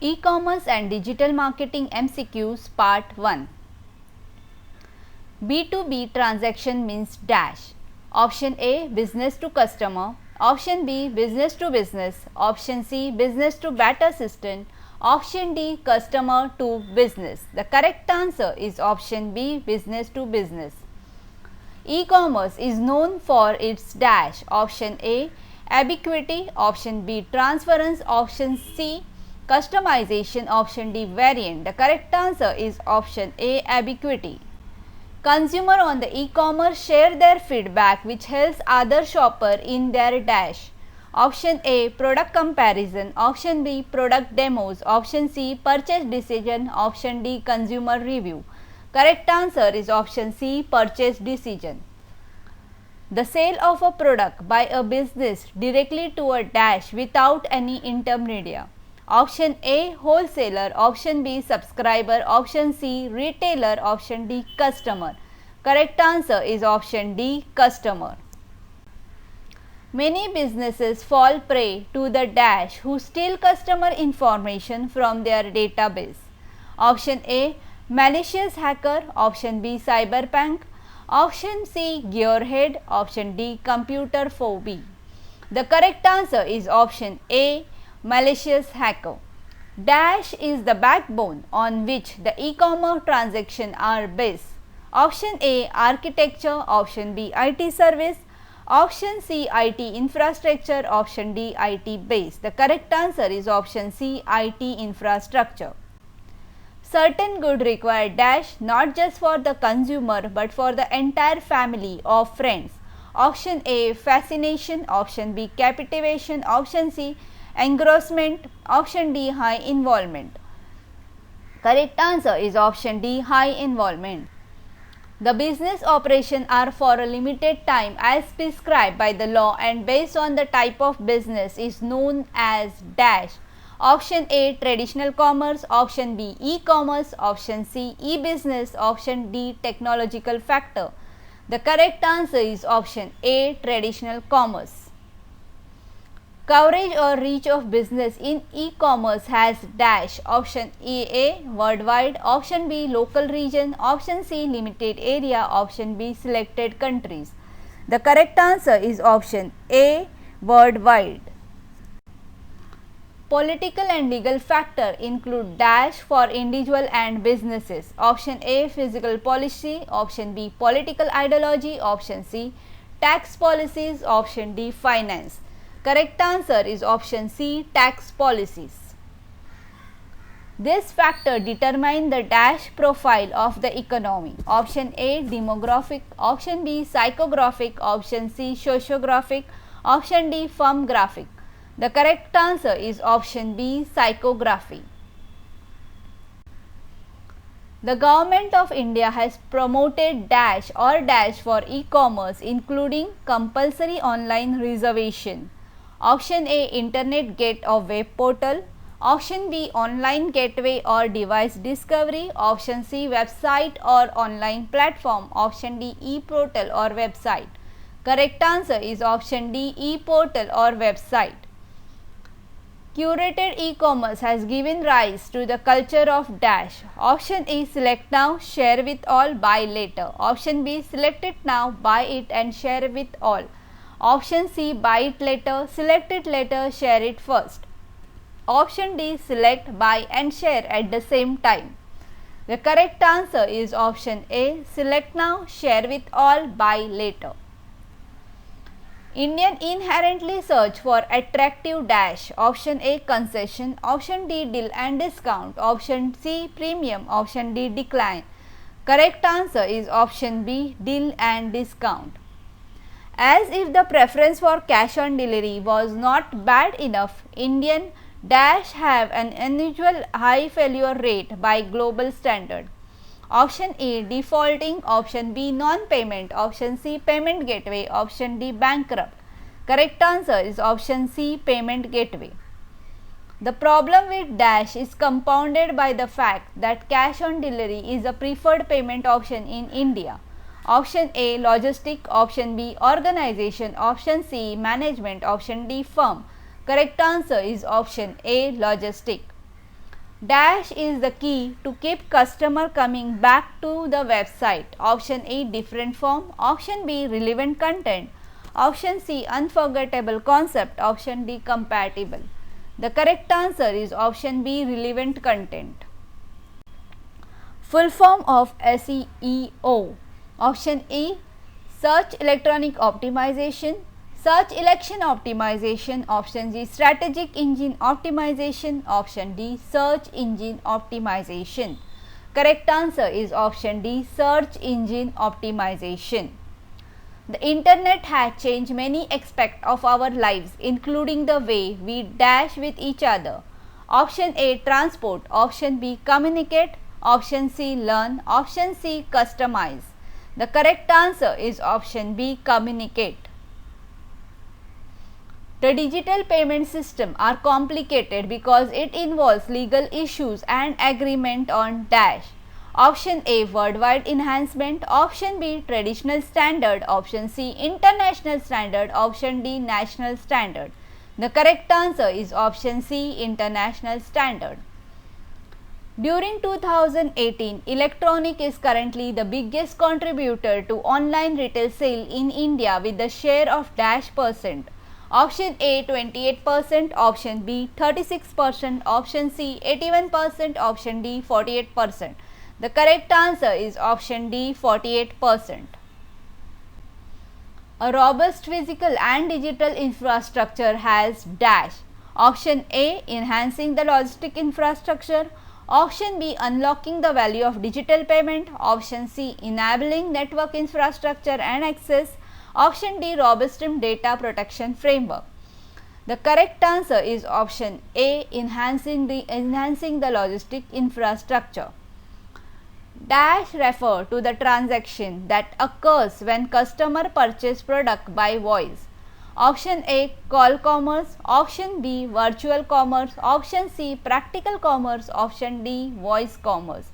E-commerce and digital marketing MCQs Part 1. B2B transaction means dash. Option A, business to customer. Option B, business to business. Option C, business to beta assistant. Option D, customer to business. The correct answer is option B, business to business. E-commerce is known for its dash. Option A, ubiquity. Option B, transference. Option C, customization. Option D, variant. The correct answer is option A, ubiquity. Consumer on the e-commerce share their feedback which helps other shopper in their dash. Option A, product comparison. Option B, product demos. Option C, purchase decision. Option D, consumer review. Correct answer is option C, purchase decision. The sale of a product by a business directly to a dash without any intermediary. Option A, wholesaler. Option B, subscriber. Option C, retailer. Option D, customer. Correct answer is option D, customer. Many businesses fall prey to the dash who steal customer information from their database. Option A, malicious hacker. Option B, cyberpunk. Option C, gearhead. Option D, computer phobia. The correct answer is option A, malicious hacker. Dash is the backbone on which the e-commerce transactions are based. Option A, architecture. Option B, IT service. Option C, IT infrastructure. Option D, IT base. The correct answer is option C, IT infrastructure. Certain goods require dash not just for the consumer but for the entire family of friends. Option A, fascination. Option B, captivation. Option C, engrossment. Option D, high involvement. Correct answer is option D, high involvement. The business operations are for a limited time as prescribed by the law and based on the type of business is known as dash. Option A, traditional commerce. Option B, e-commerce. Option C, e-business. Option D, technological factor. The correct answer is option A, traditional commerce. Coverage or reach of business in e-commerce has dash. Option A, worldwide. Option B, local region. Option C, limited area. Option B, selected countries. The correct answer is option A, worldwide. Political and legal factor include dash for individual and businesses. Option A, physical policy. Option B, political ideology. Option C, tax policies. Option D, finance. Correct answer is option C, tax policies. This factor determine the dash profile of the economy. Option A, demographic. Option B, psychographic. Option C, sociographic. Option D, firmographic. The correct answer is option B, psychography. The Government of India has promoted dash or dash for e-commerce including compulsory online reservation. Option A, internet gate or web portal. Option B, online gateway or device discovery. Option C, website or online platform. Option D, e-portal or website. Correct answer is option D, e-portal or website. Curated e-commerce has given rise to the culture of dash. Option A, select now, share with all, buy later. Option B, select it now, buy it and share with all. Option C, buy it later, select it later, share it first. Option D, select, buy and share at the same time. The correct answer is option A, select now, share with all, buy later. Indian inherently search for attractive dash. Option A, concession. Option D, deal and discount. Option C, premium. Option D, decline. Correct answer is option B, deal and discount. As if the preference for cash on delivery was not bad enough, Indian dash have an unusual high failure rate by global standard. Option A, defaulting. Option B, non-payment. Option C, payment gateway. Option D, bankrupt. Correct answer is option C, payment gateway. The problem with dash is compounded by the fact that cash on delivery is a preferred payment option in India. Option A, logistic. Option B, organization. Option C, management. Option D, firm. Correct answer is option A, logistic. Dash is the key to keep customer coming back to the website. Option A, different form. Option B, relevant content. Option C, unforgettable concept. Option D, compatible. The correct answer is option B, relevant content. Full form of SEO. Option A, search electronic optimization. Search election optimization. Option G, strategic engine optimization. Option D, search engine optimization. Correct answer is option D, search engine optimization. The internet has changed many aspects of our lives, including the way we dash with each other. Option A, transport. Option B, communicate. Option C, learn. Option C, customize. The correct answer is option B, communicate. The digital payment system are complicated because it involves legal issues and agreement on dash. Option A, worldwide enhancement. Option B, traditional standard. Option C, international standard. Option D, national standard. The correct answer is option C, international standard. During 2018, electronic is currently the biggest contributor to online retail sale in India with a share of dash percent. Option A, 28%, option B, 36%, option C, 81%, option D, 48%. The correct answer is option D, 48%. A robust physical and digital infrastructure has dash. Option A, enhancing the logistic infrastructure. Option B, unlocking the value of digital payment. Option C, enabling network infrastructure and access. Option D, robust data protection framework. The correct answer is option A, enhancing the logistic infrastructure. Dash refer to the transaction that occurs when customer purchase product by voice. Option A, call commerce. Option B, virtual commerce. Option C, practical commerce. Option D, voice commerce.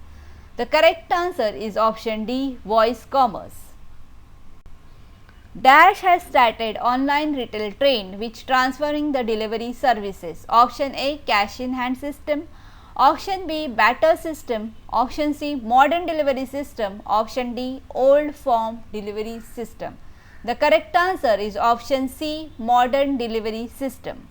The correct answer is option D, voice commerce. Dash has started online retail trend which transferring the delivery services. Option A, cash in hand system. Option B, barter system. Option C, modern delivery system. Option D, old form delivery system. The correct answer is option C, modern delivery system.